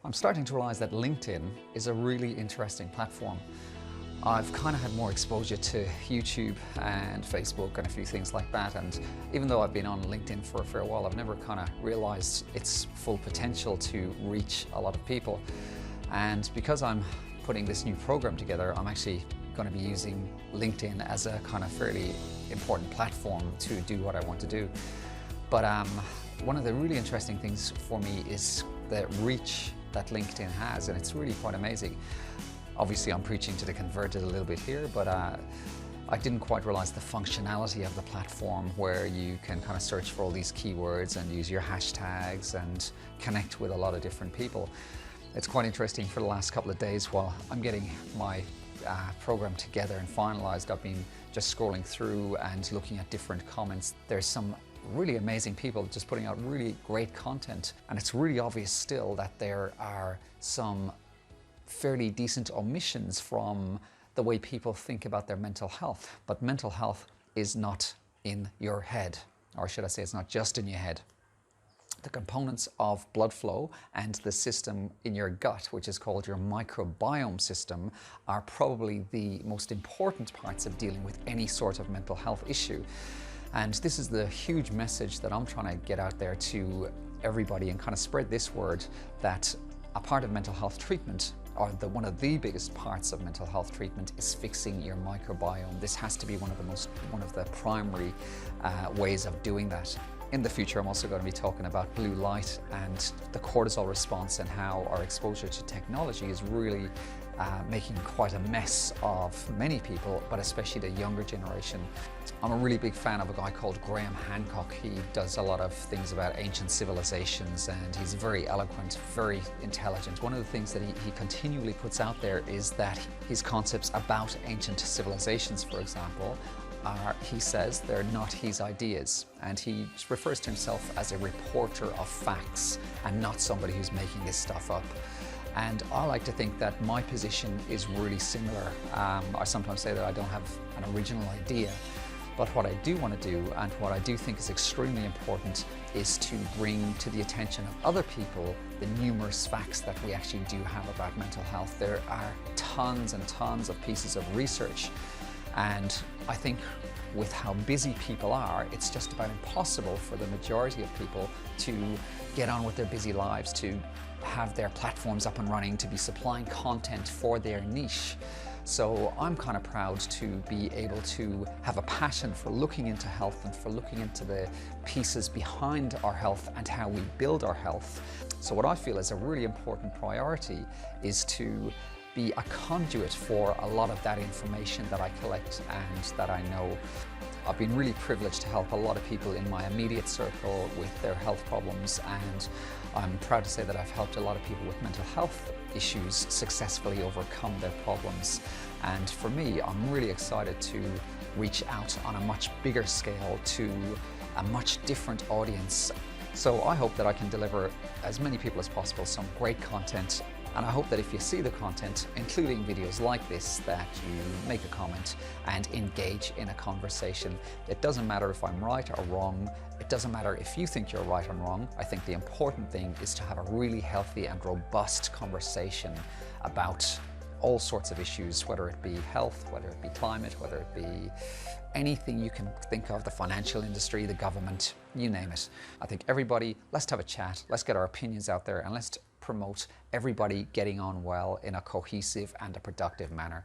I'm starting to realize that LinkedIn is a really interesting platform. I've kind of had more exposure to YouTube and Facebook and a few things like that, and even though I've been on LinkedIn for a fair while, I've never kind of realized its full potential to reach a lot of people. And because I'm putting this new program together, I'm actually going to be using LinkedIn as a kind of fairly important platform to do what I want to do. But one of the really interesting things for me is the reach that LinkedIn has, and it's really quite amazing. Obviously, I'm preaching to the converted a little bit here, but I didn't quite realize the functionality of the platform where you can kind of search for all these keywords and use your hashtags and connect with a lot of different people. It's quite interesting. For the last couple of days while I'm getting my program together and finalized, I've been just scrolling through and looking at different comments. There's some really amazing people just putting out really great content, and it's really obvious still that there are some fairly decent omissions from the way people think about their mental health. But mental health is not in your head, or should I say it's not just in your head. The components of blood flow and the system in your gut, which is called your microbiome system, are probably the most important parts of dealing with any sort of mental health issue. And this is the huge message that I'm trying to get out there to everybody and kind of spread this word that a part of mental health treatment, or one of the biggest parts of mental health treatment, is fixing your microbiome. This has to be one of the primary ways of doing that. In the future, I'm also going to be talking about blue light and the cortisol response and how our exposure to technology is really making quite a mess of many people, but especially the younger generation. I'm a really big fan of a guy called Graham Hancock. He does a lot of things about ancient civilizations, and he's very eloquent, very intelligent. One of the things that he continually puts out there is that his concepts about ancient civilizations, for example, he says they're not his ideas, and he refers to himself as a reporter of facts and not somebody who's making this stuff up. And I like to think that my position is really similar. I sometimes say that I don't have an original idea, but what I do want to do, and what I do think is extremely important, is to bring to the attention of other people the numerous facts that we actually do have about mental health. There are tons and tons of pieces of research, and I think with how busy people are, it's just about impossible for the majority of people to get on with their busy lives, to have their platforms up and running, to be supplying content for their niche. So I'm kind of proud to be able to have a passion for looking into health and for looking into the pieces behind our health and how we build our health. So what I feel is a really important priority is to be a conduit for a lot of that information that I collect and that I know. I've been really privileged to help a lot of people in my immediate circle with their health problems, and I'm proud to say that I've helped a lot of people with mental health issues successfully overcome their problems. And for me, I'm really excited to reach out on a much bigger scale to a much different audience. So I hope that I can deliver as many people as possible some great content. And I hope that if you see the content, including videos like this, that you make a comment and engage in a conversation. It doesn't matter if I'm right or wrong. It doesn't matter if you think you're right or wrong. I think the important thing is to have a really healthy and robust conversation about all sorts of issues, whether it be health, whether it be climate, whether it be anything you can think of, the financial industry, the government, you name it. I think everybody, let's have a chat, let's get our opinions out there, and let's promote everybody getting on well in a cohesive and a productive manner.